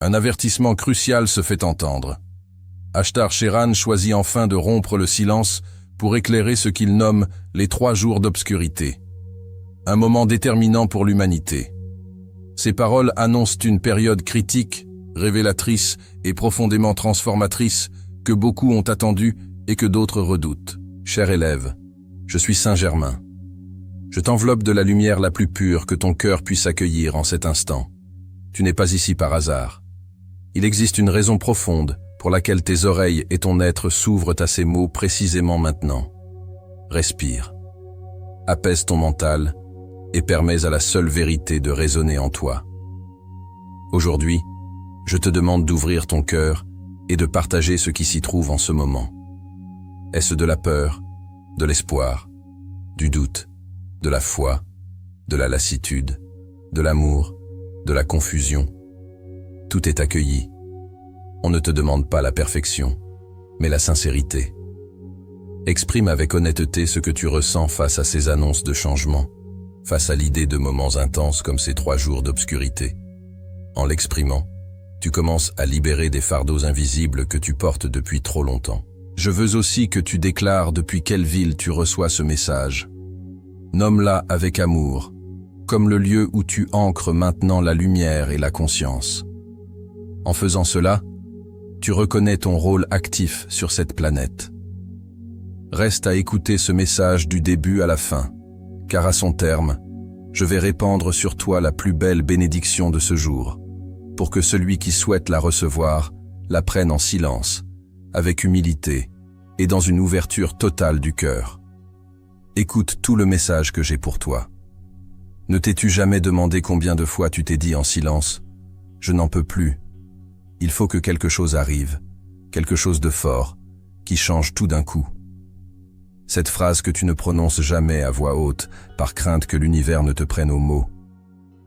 Un avertissement crucial se fait entendre. Ashtar Sheran choisit enfin de rompre le silence pour éclairer ce qu'il nomme les 3 jours d'obscurité. Un moment déterminant pour l'humanité. Ces paroles annoncent une période critique, révélatrice et profondément transformatrice que beaucoup ont attendue et que d'autres redoutent. Cher élève, je suis Saint Germain. Je t'enveloppe de la lumière la plus pure que ton cœur puisse accueillir en cet instant. Tu n'es pas ici par hasard. Il existe une raison profonde pour laquelle tes oreilles et ton être s'ouvrent à ces mots précisément maintenant. Respire. Apaise ton mental et permets à la seule vérité de résonner en toi. Aujourd'hui, je te demande d'ouvrir ton cœur et de partager ce qui s'y trouve en ce moment. Est-ce de la peur, de l'espoir, du doute, de la foi, de la lassitude, de l'amour, de la confusion? Tout est accueilli. On ne te demande pas la perfection, mais la sincérité. Exprime avec honnêteté ce que tu ressens face à ces annonces de changement, face à l'idée de moments intenses comme ces 3 jours d'obscurité. En l'exprimant, tu commences à libérer des fardeaux invisibles que tu portes depuis trop longtemps. Je veux aussi que tu déclares depuis quelle ville tu reçois ce message. Nomme-la avec amour, comme le lieu où tu ancres maintenant la lumière et la conscience. En faisant cela, tu reconnais ton rôle actif sur cette planète. Reste à écouter ce message du début à la fin, car à son terme, je vais répandre sur toi la plus belle bénédiction de ce jour, pour que celui qui souhaite la recevoir la prenne en silence, avec humilité et dans une ouverture totale du cœur. Écoute tout le message que j'ai pour toi. Ne t'es-tu jamais demandé combien de fois tu t'es dit en silence « Je n'en peux plus ». Il faut que quelque chose arrive, quelque chose de fort, qui change tout d'un coup. Cette phrase que tu ne prononces jamais à voix haute, par crainte que l'univers ne te prenne au mot.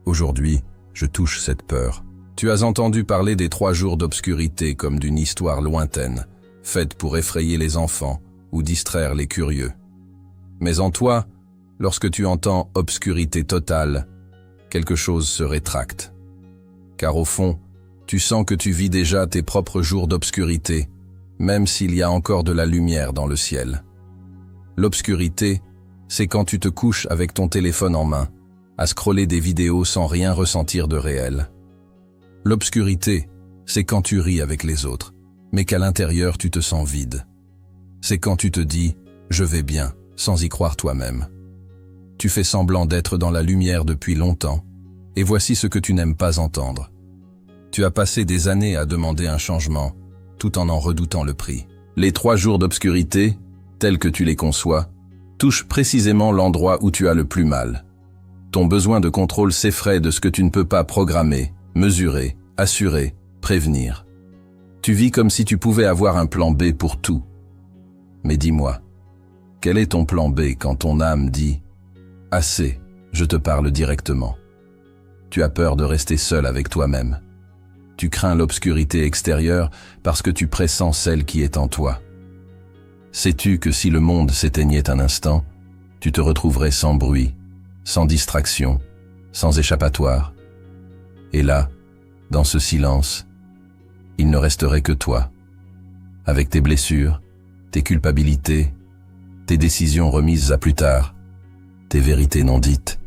Aujourd'hui, je touche cette peur. Tu as entendu parler des 3 jours d'obscurité comme d'une histoire lointaine, faite pour effrayer les enfants ou distraire les curieux. Mais en toi, lorsque tu entends obscurité totale, quelque chose se rétracte. Car au fond, tu sens que tu vis déjà tes propres jours d'obscurité, même s'il y a encore de la lumière dans le ciel. L'obscurité, c'est quand tu te couches avec ton téléphone en main, à scroller des vidéos sans rien ressentir de réel. L'obscurité, c'est quand tu ris avec les autres, mais qu'à l'intérieur tu te sens vide. C'est quand tu te dis « je vais bien » sans y croire toi-même. Tu fais semblant d'être dans la lumière depuis longtemps, et voici ce que tu n'aimes pas entendre. Tu as passé des années à demander un changement, tout en redoutant le prix. Les 3 jours d'obscurité, tels que tu les conçois, touchent précisément l'endroit où tu as le plus mal. Ton besoin de contrôle s'effraie de ce que tu ne peux pas programmer, mesurer, assurer, prévenir. Tu vis comme si tu pouvais avoir un plan B pour tout. Mais dis-moi, quel est ton plan B quand ton âme dit « Assez, je te parle directement ». Tu as peur de rester seul avec toi-même. Tu crains l'obscurité extérieure parce que tu pressens celle qui est en toi. Sais-tu que si le monde s'éteignait un instant, tu te retrouverais sans bruit, sans distraction, sans échappatoire? Et là, dans ce silence, il ne resterait que toi, avec tes blessures, tes culpabilités, tes décisions remises à plus tard, tes vérités non dites.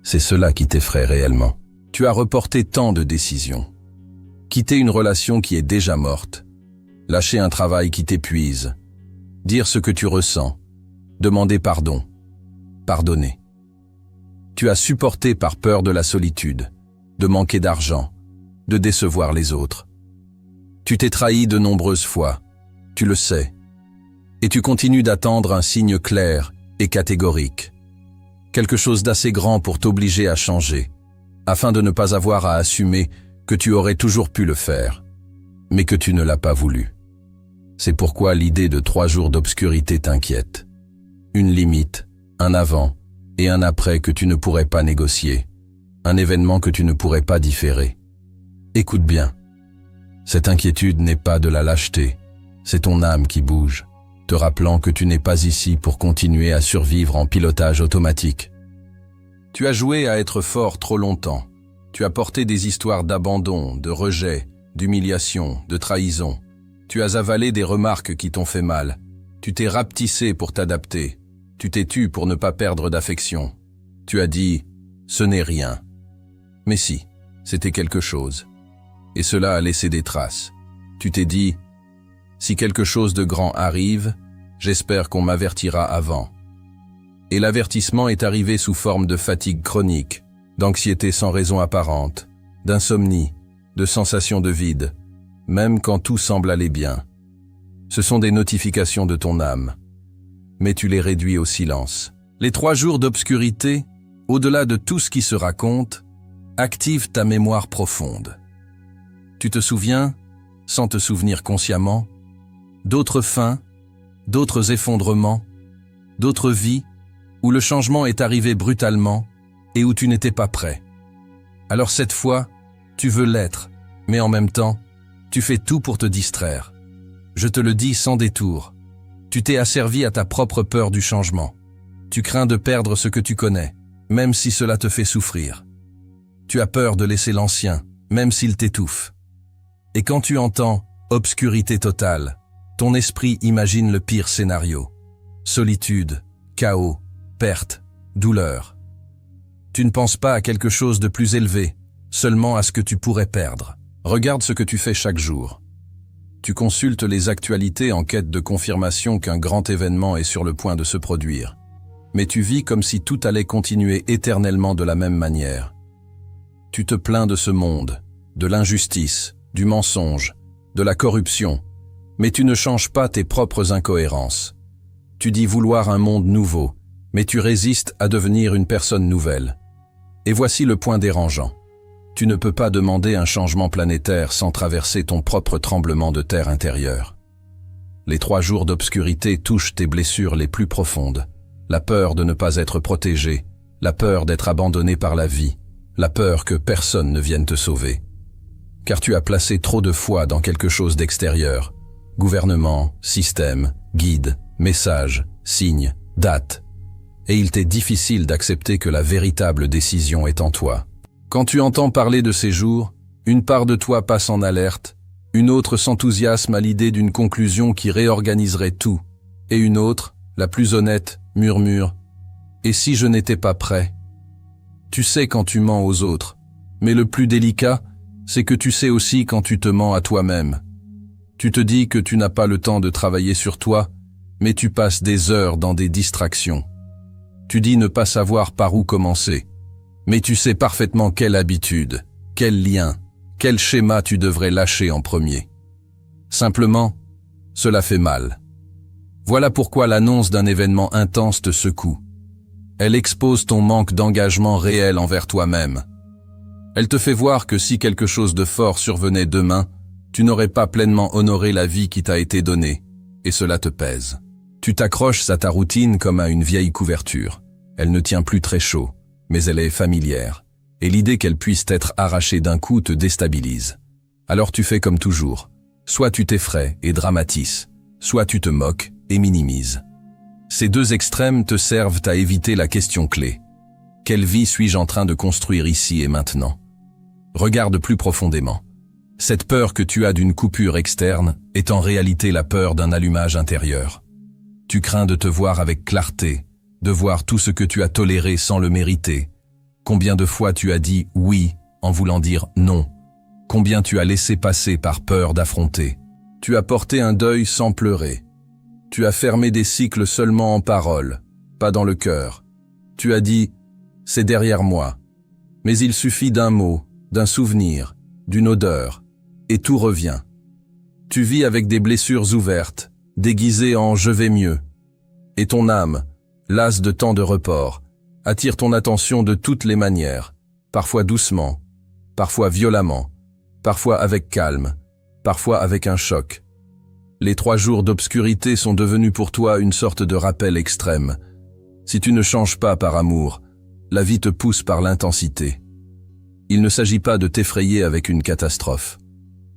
C'est cela qui t'effraie réellement. Tu as reporté tant de décisions. Quitter une relation qui est déjà morte, lâcher un travail qui t'épuise, dire ce que tu ressens, demander pardon, pardonner. Tu as supporté par peur de la solitude, de manquer d'argent, de décevoir les autres. Tu t'es trahi de nombreuses fois, tu le sais, et tu continues d'attendre un signe clair et catégorique. Quelque chose d'assez grand pour t'obliger à changer, afin de ne pas avoir à assumer que tu aurais toujours pu le faire, mais que tu ne l'as pas voulu. C'est pourquoi l'idée de 3 jours d'obscurité t'inquiète. Une limite, un avant et un après que tu ne pourrais pas négocier, un événement que tu ne pourrais pas différer. Écoute bien, cette inquiétude n'est pas de la lâcheté, c'est ton âme qui bouge, te rappelant que tu n'es pas ici pour continuer à survivre en pilotage automatique. Tu as joué à être fort trop longtemps. Tu as porté des histoires d'abandon, de rejet, d'humiliation, de trahison. Tu as avalé des remarques qui t'ont fait mal. Tu t'es rapetissé pour t'adapter. Tu t'es tu pour ne pas perdre d'affection. Tu as dit « ce n'est rien ». Mais si, c'était quelque chose. Et cela a laissé des traces. Tu t'es dit « si quelque chose de grand arrive, j'espère qu'on m'avertira avant ». Et l'avertissement est arrivé sous forme de fatigue chronique, d'anxiété sans raison apparente, d'insomnie, de sensation de vide, même quand tout semble aller bien. Ce sont des notifications de ton âme, mais tu les réduis au silence. Les 3 jours d'obscurité, au-delà de tout ce qui se raconte, activent ta mémoire profonde. Tu te souviens, sans te souvenir consciemment, d'autres fins, d'autres effondrements, d'autres vies, où le changement est arrivé brutalement et où tu n'étais pas prêt. Alors cette fois, tu veux l'être, mais en même temps, tu fais tout pour te distraire. Je te le dis sans détour. Tu t'es asservi à ta propre peur du changement. Tu crains de perdre ce que tu connais, même si cela te fait souffrir. Tu as peur de laisser l'ancien, même s'il t'étouffe. Et quand tu entends « obscurité totale », ton esprit imagine le pire scénario. Solitude, chaos, perte, douleur. Tu ne penses pas à quelque chose de plus élevé, seulement à ce que tu pourrais perdre. Regarde ce que tu fais chaque jour. Tu consultes les actualités en quête de confirmation qu'un grand événement est sur le point de se produire. Mais tu vis comme si tout allait continuer éternellement de la même manière. Tu te plains de ce monde, de l'injustice, du mensonge, de la corruption, mais tu ne changes pas tes propres incohérences. Tu dis vouloir un monde nouveau, mais tu résistes à devenir une personne nouvelle. Et voici le point dérangeant. Tu ne peux pas demander un changement planétaire sans traverser ton propre tremblement de terre intérieur. Les 3 jours d'obscurité touchent tes blessures les plus profondes. La peur de ne pas être protégé, la peur d'être abandonné par la vie, la peur que personne ne vienne te sauver. Car tu as placé trop de foi dans quelque chose d'extérieur. Gouvernement, système, guide, message, signe, date. Et il t'est difficile d'accepter que la véritable décision est en toi. Quand tu entends parler de ces jours, une part de toi passe en alerte, une autre s'enthousiasme à l'idée d'une conclusion qui réorganiserait tout, et une autre, la plus honnête, murmure « Et si je n'étais pas prêt ?» Tu sais quand tu mens aux autres, mais le plus délicat, c'est que tu sais aussi quand tu te mens à toi-même. Tu te dis que tu n'as pas le temps de travailler sur toi, mais tu passes des heures dans des distractions. Tu dis ne pas savoir par où commencer, mais tu sais parfaitement quelle habitude, quel lien, quel schéma tu devrais lâcher en premier. Simplement, cela fait mal. Voilà pourquoi l'annonce d'un événement intense te secoue. Elle expose ton manque d'engagement réel envers toi-même. Elle te fait voir que si quelque chose de fort survenait demain, tu n'aurais pas pleinement honoré la vie qui t'a été donnée, et cela te pèse. Tu t'accroches à ta routine comme à une vieille couverture. Elle ne tient plus très chaud, mais elle est familière, et l'idée qu'elle puisse être arrachée d'un coup te déstabilise. Alors tu fais comme toujours. Soit tu t'effraies et dramatises, soit tu te moques et minimises. Ces 2 extrêmes te servent à éviter la question clé. Quelle vie suis-je en train de construire ici et maintenant? Regarde plus profondément. Cette peur que tu as d'une coupure externe est en réalité la peur d'un allumage intérieur. Tu crains de te voir avec clarté, de voir tout ce que tu as toléré sans le mériter. Combien de fois tu as dit oui en voulant dire non? Combien tu as laissé passer par peur d'affronter? Tu as porté un deuil sans pleurer. Tu as fermé des cycles seulement en parole, pas dans le cœur. Tu as dit « c'est derrière moi ». Mais il suffit d'un mot, d'un souvenir, d'une odeur, et tout revient. Tu vis avec des blessures ouvertes, déguisées en « je vais mieux ». Et ton âme, lasse de tant de report, attire ton attention de toutes les manières, parfois doucement, parfois violemment, parfois avec calme, parfois avec un choc. Les 3 jours d'obscurité sont devenus pour toi une sorte de rappel extrême. Si tu ne changes pas par amour, la vie te pousse par l'intensité. Il ne s'agit pas de t'effrayer avec une catastrophe.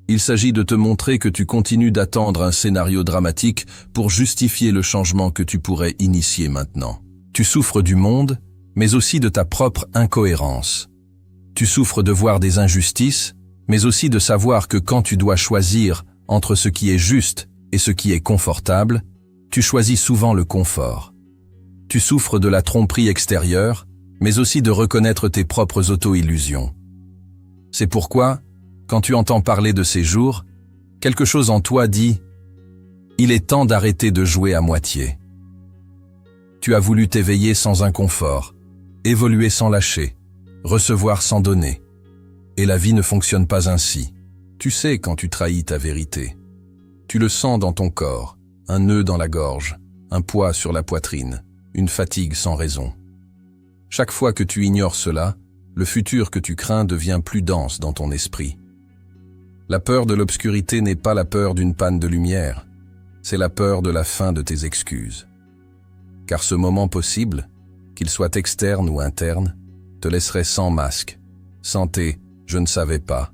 Il s'agit de te montrer que tu continues d'attendre un scénario dramatique pour justifier le changement que tu pourrais initier maintenant. Tu souffres du monde, mais aussi de ta propre incohérence. Tu souffres de voir des injustices, mais aussi de savoir que quand tu dois choisir entre ce qui est juste et ce qui est confortable, tu choisis souvent le confort. Tu souffres de la tromperie extérieure, mais aussi de reconnaître tes propres auto-illusions. C'est pourquoi, quand tu entends parler de ces jours, quelque chose en toi dit « Il est temps d'arrêter de jouer à moitié ». Tu as voulu t'éveiller sans inconfort, évoluer sans lâcher, recevoir sans donner. Et la vie ne fonctionne pas ainsi. Tu sais quand tu trahis ta vérité. Tu le sens dans ton corps, un nœud dans la gorge, un poids sur la poitrine, une fatigue sans raison. Chaque fois que tu ignores cela, le futur que tu crains devient plus dense dans ton esprit. La peur de l'obscurité n'est pas la peur d'une panne de lumière, c'est la peur de la fin de tes excuses. Car ce moment possible, qu'il soit externe ou interne, te laisserait sans masque, sans tes « je ne savais pas »,«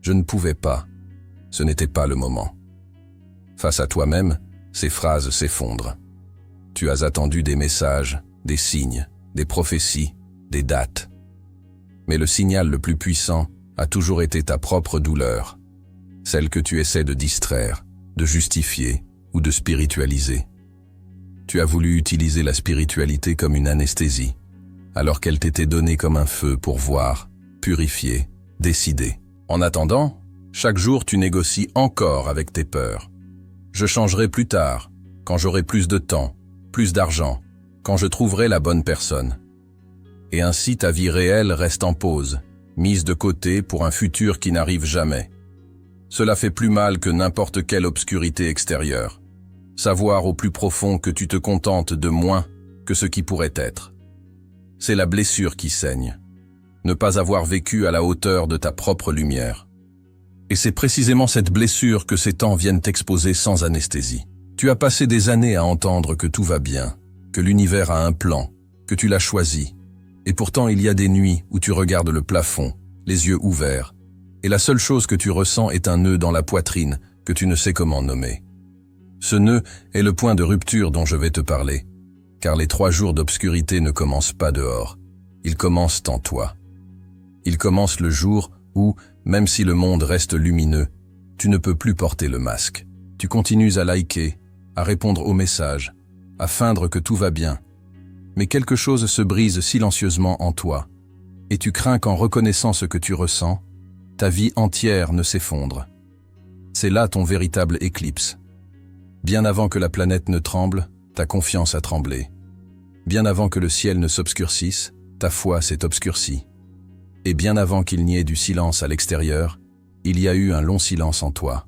je ne pouvais pas », ce n'était pas le moment. Face à toi-même, ces phrases s'effondrent. Tu as attendu des messages, des signes, des prophéties, des dates. Mais le signal le plus puissant a toujours été ta propre douleur, celle que tu essaies de distraire, de justifier ou de spiritualiser. Tu as voulu utiliser la spiritualité comme une anesthésie, alors qu'elle t'était donnée comme un feu pour voir, purifier, décider. En attendant, chaque jour tu négocies encore avec tes peurs. Je changerai plus tard, quand j'aurai plus de temps, plus d'argent, quand je trouverai la bonne personne. Et ainsi ta vie réelle reste en pause, mise de côté pour un futur qui n'arrive jamais. Cela fait plus mal que n'importe quelle obscurité extérieure. Savoir au plus profond que tu te contentes de moins que ce qui pourrait être. C'est la blessure qui saigne. Ne pas avoir vécu à la hauteur de ta propre lumière. Et c'est précisément cette blessure que ces temps viennent t'exposer sans anesthésie. Tu as passé des années à entendre que tout va bien, que l'univers a un plan, que tu l'as choisi. Et pourtant il y a des nuits où tu regardes le plafond, les yeux ouverts, et la seule chose que tu ressens est un nœud dans la poitrine que tu ne sais comment nommer. Ce nœud est le point de rupture dont je vais te parler, car les 3 jours d'obscurité ne commencent pas dehors, ils commencent en toi. Ils commencent le jour où, même si le monde reste lumineux, tu ne peux plus porter le masque. Tu continues à liker, à répondre aux messages, à feindre que tout va bien. Mais quelque chose se brise silencieusement en toi, et tu crains qu'en reconnaissant ce que tu ressens, ta vie entière ne s'effondre. C'est là ton véritable éclipse. Bien avant que la planète ne tremble, ta confiance a tremblé. Bien avant que le ciel ne s'obscurcisse, ta foi s'est obscurcie. Et bien avant qu'il n'y ait du silence à l'extérieur, il y a eu un long silence en toi.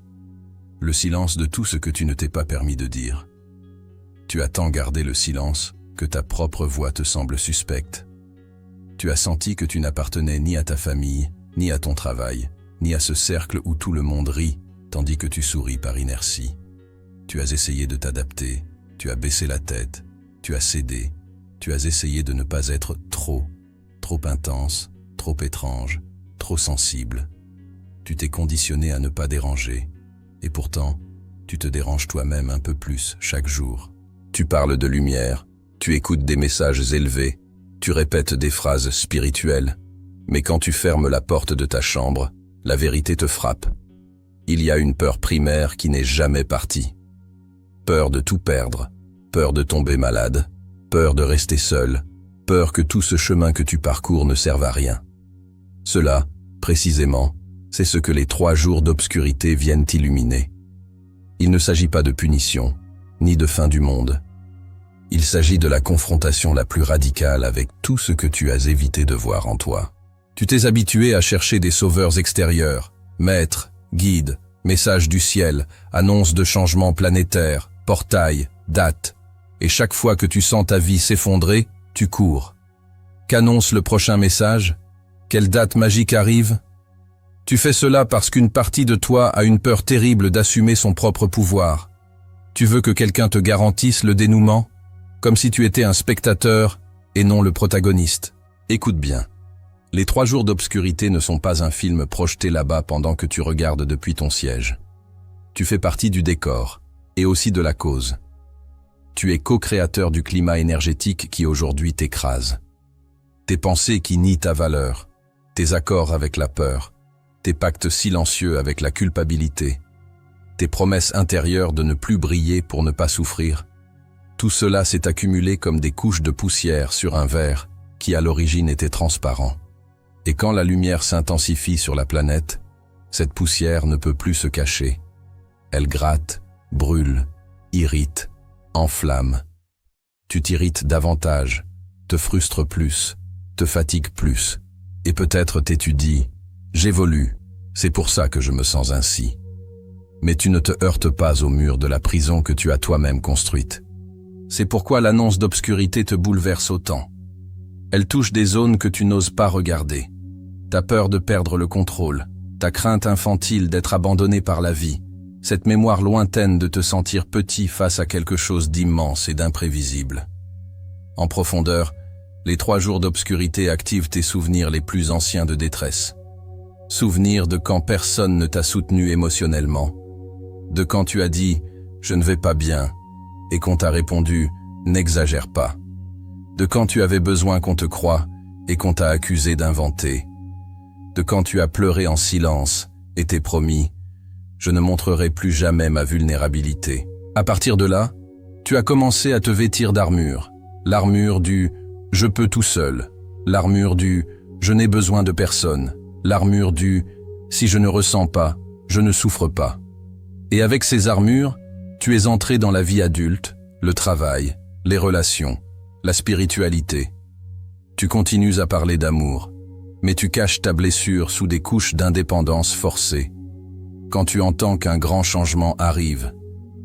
Le silence de tout ce que tu ne t'es pas permis de dire. Tu as tant gardé le silence que ta propre voix te semble suspecte. Tu as senti que tu n'appartenais ni à ta famille, ni à ton travail, ni à ce cercle où tout le monde rit, tandis que tu souris par inertie. Tu as essayé de t'adapter, tu as baissé la tête, tu as cédé, tu as essayé de ne pas être trop intense, trop étrange, trop sensible. Tu t'es conditionné à ne pas déranger, et pourtant, tu te déranges toi-même un peu plus chaque jour. Tu parles de lumière, tu écoutes des messages élevés, tu répètes des phrases spirituelles, mais quand tu fermes la porte de ta chambre, la vérité te frappe. Il y a une peur primaire qui n'est jamais partie. Peur de tout perdre, peur de tomber malade, peur de rester seul, peur que tout ce chemin que tu parcours ne serve à rien. Cela, précisément, c'est ce que les 3 jours d'obscurité viennent illuminer. Il ne s'agit pas de punition, ni de fin du monde. Il s'agit de la confrontation la plus radicale avec tout ce que tu as évité de voir en toi. Tu t'es habitué à chercher des sauveurs extérieurs, maîtres, guides, messages du ciel, annonces de changements planétaires, portails, dates. Et chaque fois que tu sens ta vie s'effondrer, tu cours. Qu'annonce le prochain message ? Quelle date magique arrive ? Tu fais cela parce qu'une partie de toi a une peur terrible d'assumer son propre pouvoir. Tu veux que quelqu'un te garantisse le dénouement, comme si tu étais un spectateur et non le protagoniste. Écoute bien. Les 3 jours d'obscurité ne sont pas un film projeté là-bas pendant que tu regardes depuis ton siège. Tu fais partie du décor, et aussi de la cause. Tu es co-créateur du climat énergétique qui aujourd'hui t'écrase. Tes pensées qui nient ta valeur, tes accords avec la peur, tes pactes silencieux avec la culpabilité, tes promesses intérieures de ne plus briller pour ne pas souffrir, tout cela s'est accumulé comme des couches de poussière sur un verre qui à l'origine était transparent. Et quand la lumière s'intensifie sur la planète, cette poussière ne peut plus se cacher. Elle gratte, brûle, irrite, enflamme. Tu t'irrites davantage, te frustres plus, te fatigues plus, et peut-être t'es-tu dit « J'évolue, c'est pour ça que je me sens ainsi ». Mais tu ne te heurtes pas au mur de la prison que tu as toi-même construite. C'est pourquoi l'annonce d'obscurité te bouleverse autant. Elle touche des zones que tu n'oses pas regarder. Ta peur de perdre le contrôle, ta crainte infantile d'être abandonné par la vie, cette mémoire lointaine de te sentir petit face à quelque chose d'immense et d'imprévisible. En profondeur, les 3 jours d'obscurité activent tes souvenirs les plus anciens de détresse. Souvenirs de quand personne ne t'a soutenu émotionnellement, de quand tu as dit « je ne vais pas bien » et qu'on t'a répondu « n'exagère pas », de quand tu avais besoin qu'on te croie et qu'on t'a accusé d'inventer, de quand tu as pleuré en silence et t'es promis « je ne montrerai plus jamais ma vulnérabilité ». À partir de là, tu as commencé à te vêtir d'armure, l'armure du « je peux tout seul », l'armure du « je n'ai besoin de personne », l'armure du « si je ne ressens pas, je ne souffre pas ». Et avec ces armures, tu es entré dans la vie adulte, le travail, les relations, la spiritualité. Tu continues à parler d'amour, mais tu caches ta blessure sous des couches d'indépendance forcée. Quand tu entends qu'un grand changement arrive,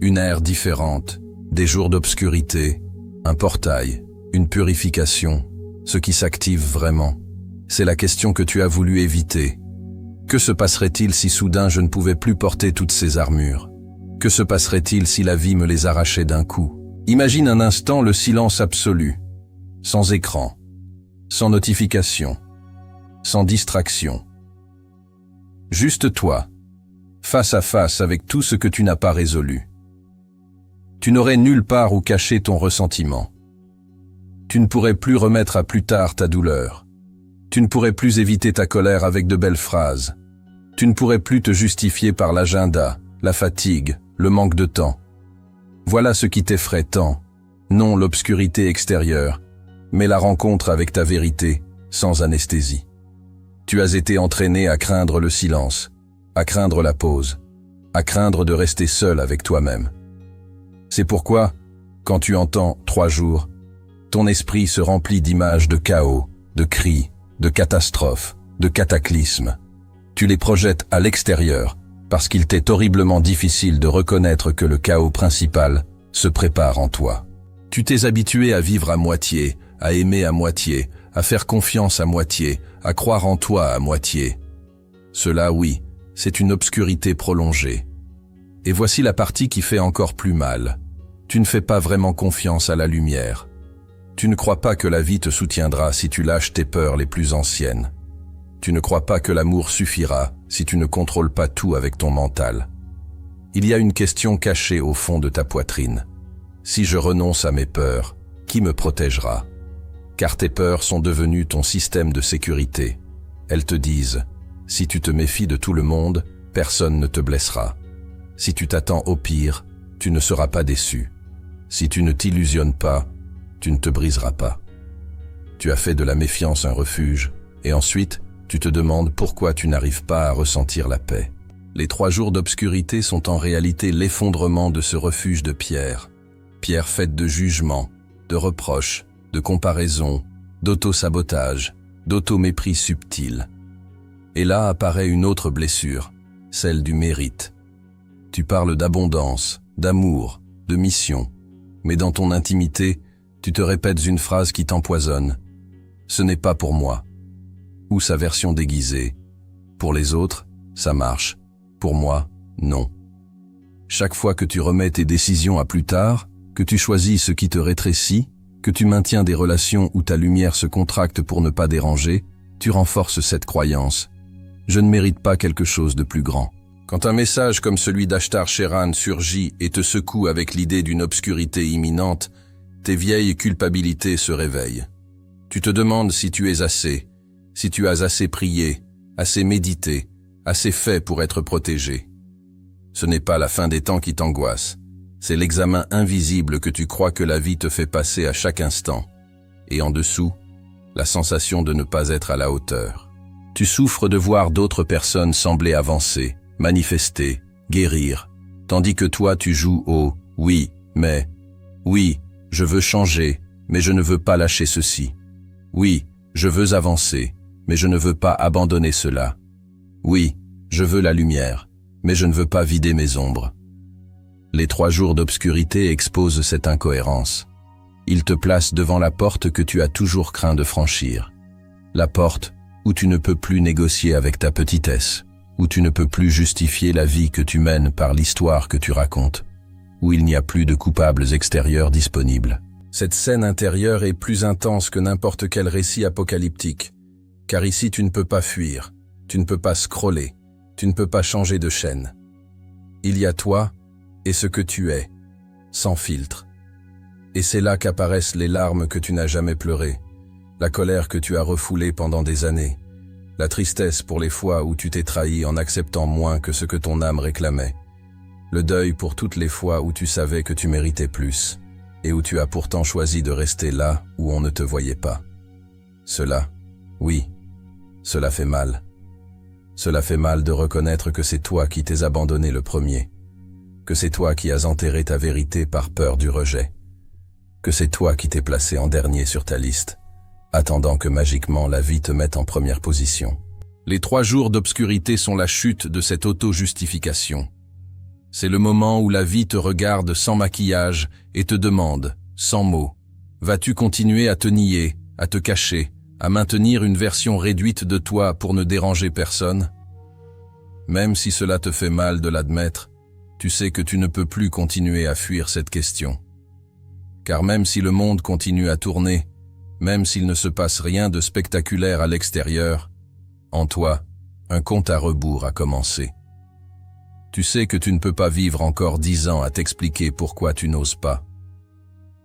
une ère différente, des jours d'obscurité, un portail, une purification, ce qui s'active vraiment, c'est la question que tu as voulu éviter. Que se passerait-il si soudain je ne pouvais plus porter toutes ces armures? Que se passerait-il si la vie me les arrachait d'un coup? Imagine un instant le silence absolu, sans écran, sans notification, sans distraction. Juste toi, face à face avec tout ce que tu n'as pas résolu. Tu n'aurais nulle part où cacher ton ressentiment. Tu ne pourrais plus remettre à plus tard ta douleur. Tu ne pourrais plus éviter ta colère avec de belles phrases. Tu ne pourrais plus te justifier par l'agenda, la fatigue, le manque de temps. Voilà ce qui t'effraie tant, non l'obscurité extérieure, mais la rencontre avec ta vérité, sans anesthésie. Tu as été entraîné à craindre le silence, à craindre la pause, à craindre de rester seul avec toi-même. C'est pourquoi, quand tu entends 3 jours, ton esprit se remplit d'images de chaos, de cris, de catastrophes, de cataclysmes. Tu les projettes à l'extérieur parce qu'il t'est horriblement difficile de reconnaître que le chaos principal se prépare en toi. Tu t'es habitué à vivre à moitié, à aimer à moitié, à faire confiance à moitié, à croire en toi à moitié. Cela, oui, c'est une obscurité prolongée. Et voici la partie qui fait encore plus mal. Tu ne fais pas vraiment confiance à la lumière. Tu ne crois pas que la vie te soutiendra si tu lâches tes peurs les plus anciennes. Tu ne crois pas que l'amour suffira si tu ne contrôles pas tout avec ton mental. Il y a une question cachée au fond de ta poitrine. Si je renonce à mes peurs, qui me protégera? Car tes peurs sont devenues ton système de sécurité. Elles te disent, si tu te méfies de tout le monde, personne ne te blessera. Si tu t'attends au pire, tu ne seras pas déçu. Si tu ne t'illusionnes pas, tu ne te briseras pas. Tu as fait de la méfiance un refuge, et ensuite, tu te demandes pourquoi tu n'arrives pas à ressentir la paix. Les 3 jours d'obscurité sont en réalité l'effondrement de ce refuge de pierre. Pierre faite de jugements, de reproches, de comparaisons, d'auto-sabotage, d'auto-mépris subtil. Et là apparaît une autre blessure, celle du mérite. Tu parles d'abondance, d'amour, de mission, mais dans ton intimité, tu te répètes une phrase qui t'empoisonne. Ce n'est pas pour moi. Ou sa version déguisée. Pour les autres, ça marche. Pour moi, non. Chaque fois que tu remets tes décisions à plus tard, que tu choisis ce qui te rétrécit, que tu maintiens des relations où ta lumière se contracte pour ne pas déranger, tu renforces cette croyance. Je ne mérite pas quelque chose de plus grand. Quand un message comme celui d'Ashtar Sheran surgit et te secoue avec l'idée d'une obscurité imminente, tes vieilles culpabilités se réveillent. Tu te demandes si tu es assez, si tu as assez prié, assez médité, assez fait pour être protégé. Ce n'est pas la fin des temps qui t'angoisse, c'est l'examen invisible que tu crois que la vie te fait passer à chaque instant. Et en dessous, la sensation de ne pas être à la hauteur. Tu souffres de voir d'autres personnes sembler avancer, manifester, guérir, tandis que toi tu joues au « oui, mais »,« oui, je veux changer, mais je ne veux pas lâcher ceci »,« oui, je veux avancer, mais je ne veux pas abandonner cela »,« oui, je veux la lumière, mais je ne veux pas vider mes ombres ». Les 3 jours d'obscurité exposent cette incohérence. Ils te placent devant la porte que tu as toujours craint de franchir. La porte où tu ne peux plus négocier avec ta petitesse, où tu ne peux plus justifier la vie que tu mènes par l'histoire que tu racontes, où il n'y a plus de coupables extérieurs disponibles. Cette scène intérieure est plus intense que n'importe quel récit apocalyptique, car ici tu ne peux pas fuir, tu ne peux pas scroller, tu ne peux pas changer de chaîne. Il y a toi et ce que tu es, sans filtre. Et c'est là qu'apparaissent les larmes que tu n'as jamais pleurées, la colère que tu as refoulée pendant des années, la tristesse pour les fois où tu t'es trahi en acceptant moins que ce que ton âme réclamait, le deuil pour toutes les fois où tu savais que tu méritais plus, et où tu as pourtant choisi de rester là où on ne te voyait pas. Cela, oui, cela fait mal. Cela fait mal de reconnaître que c'est toi qui t'es abandonné le premier, que c'est toi qui as enterré ta vérité par peur du rejet, que c'est toi qui t'es placé en dernier sur ta liste, attendant que magiquement la vie te mette en première position. Les 3 jours d'obscurité sont la chute de cette auto-justification. C'est le moment où la vie te regarde sans maquillage et te demande, sans mots, vas-tu continuer à te nier, à te cacher, à maintenir une version réduite de toi pour ne déranger personne? Même si cela te fait mal de l'admettre, tu sais que tu ne peux plus continuer à fuir cette question. Car même si le monde continue à tourner, même s'il ne se passe rien de spectaculaire à l'extérieur, en toi, un compte à rebours a commencé. Tu sais que tu ne peux pas vivre encore 10 ans à t'expliquer pourquoi tu n'oses pas.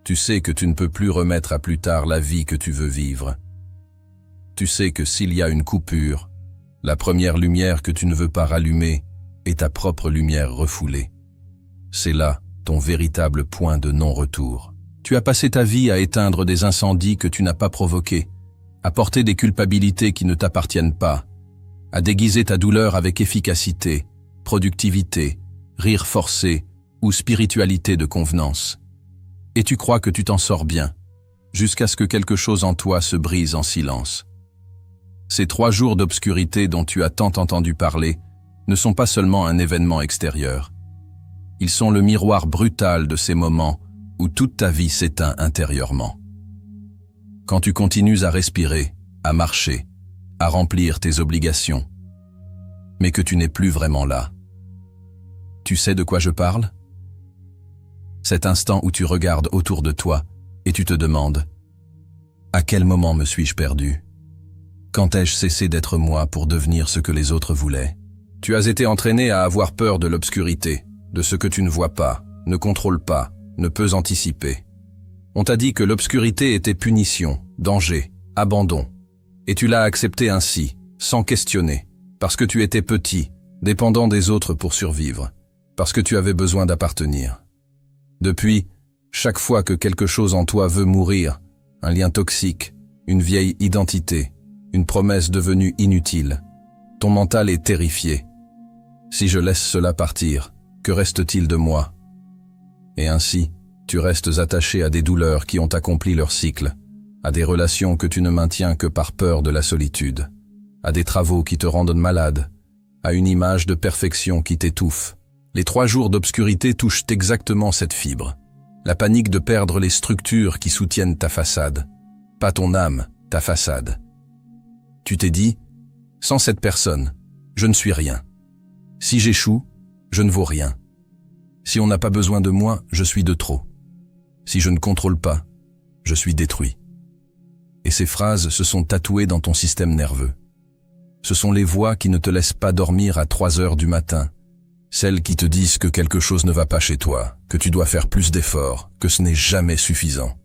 Tu sais que tu ne peux plus remettre à plus tard la vie que tu veux vivre. Tu sais que s'il y a une coupure, la première lumière que tu ne veux pas rallumer est ta propre lumière refoulée. C'est là ton véritable point de non-retour. Tu as passé ta vie à éteindre des incendies que tu n'as pas provoqués, à porter des culpabilités qui ne t'appartiennent pas, à déguiser ta douleur avec efficacité, productivité, rire forcé ou spiritualité de convenance. Et tu crois que tu t'en sors bien, jusqu'à ce que quelque chose en toi se brise en silence. Ces 3 jours d'obscurité dont tu as tant entendu parler ne sont pas seulement un événement extérieur. Ils sont le miroir brutal de ces moments où toute ta vie s'éteint intérieurement. Quand tu continues à respirer, à marcher, à remplir tes obligations, mais que tu n'es plus vraiment là. Tu sais de quoi je parle? Cet instant où tu regardes autour de toi et tu te demandes « À quel moment me suis-je perdu? Quand ai-je cessé d'être moi pour devenir ce que les autres voulaient ?» Tu as été entraîné à avoir peur de l'obscurité, de ce que tu ne vois pas, ne contrôles pas, ne peux anticiper. On t'a dit que l'obscurité était punition, danger, abandon. Et tu l'as accepté ainsi, sans questionner, parce que tu étais petit, dépendant des autres pour survivre, parce que tu avais besoin d'appartenir. Depuis, chaque fois que quelque chose en toi veut mourir, un lien toxique, une vieille identité, une promesse devenue inutile, ton mental est terrifié. Si je laisse cela partir, que reste-t-il de moi? Et ainsi, tu restes attaché à des douleurs qui ont accompli leur cycle, à des relations que tu ne maintiens que par peur de la solitude, à des travaux qui te rendent malade, à une image de perfection qui t'étouffe. Les 3 jours d'obscurité touchent exactement cette fibre, la panique de perdre les structures qui soutiennent ta façade, pas ton âme, ta façade. Tu t'es dit, sans cette personne, je ne suis rien. Si j'échoue, je ne vaux rien. Si on n'a pas besoin de moi, je suis de trop. Si je ne contrôle pas, je suis détruit. Et ces phrases se sont tatouées dans ton système nerveux. Ce sont les voix qui ne te laissent pas dormir à 3 heures du matin, celles qui te disent que quelque chose ne va pas chez toi, que tu dois faire plus d'efforts, que ce n'est jamais suffisant.